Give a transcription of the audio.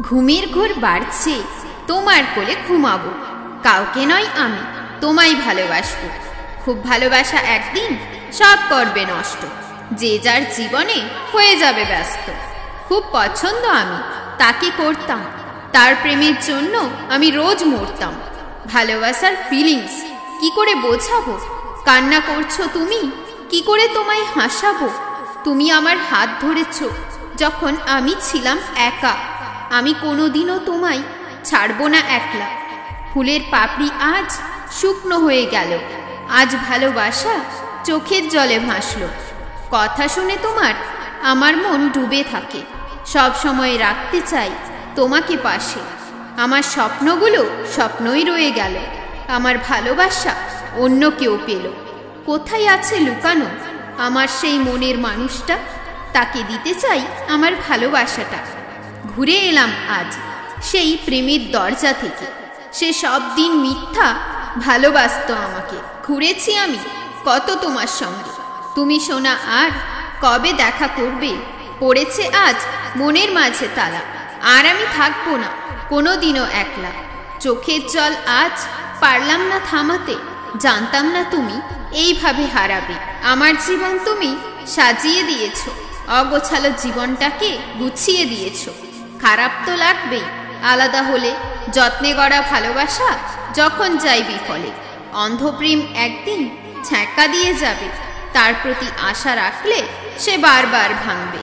ঘুমের ঘোর বাড়ছে, তোমার কোলে ঘুমাবো। কাউকে নয়, আমি তোমায় ভালোবাসবো। খুব ভালোবাসা একদিন সব করবে নষ্ট, যে যার জীবনে হয়ে যাবে ব্যস্ত। খুব পছন্দ আমি তাকে করতাম, তার প্রেমের জন্য আমি রোজ মরতাম। ভালোবাসার ফিলিংস কি করে বোঝাবো? কান্না করছো তুমি, কি করে তোমায় হাসাবো? তুমি আমার হাত ধরেছ যখন আমি ছিলাম একা। আমি কোনোদিনও তোমায় ছাড়বো না একলা। ফুলের পাপড়ি আজ শুকনো হয়ে গেল, আজ ভালোবাসা চোখের জলে ভাসল। কথা শুনে তোমার আমার মন ডুবে থাকে, সব সময় রাখতে চাই তোমাকে পাশে। আমার স্বপ্নগুলো স্বপ্নই রয়ে গেল, আমার ভালোবাসা অন্য কেউ পেল। কোথায় আছে লুকানো আমার সেই মনের মানুষটা? তাকে দিতে চাই আমার ভালোবাসাটা। ঘুরে এলাম আজ সেই প্রেমের দরজা থেকে, সে সব দিন মিথ্যা ভালোবাসতো আমাকে। ঘুরেছি আমি কত তোমার সঙ্গে, তুমি শোনা আর কবে দেখা করবে? পড়েছে আজ মনের মাঝে তালা, আর আমি থাকবো না কোনো দিনও একলা। চোখের জল আজ পারলাম না থামাতে, জানতাম না তুমি এইভাবে হারাবে। আমার জীবন তুমি সাজিয়ে দিয়েছ, অগোছালো জীবনটাকে গুছিয়ে দিয়েছ। খারাপ তো লাগবেই আলাদা হলে, যত্নে গড়া ভালোবাসা যখন যাই বিফলে। অন্ধপ্রেম একদিন ছ্যাঁকা দিয়ে যাবে, তার প্রতি আশা রাখলে সে বারবার ভাঙবে।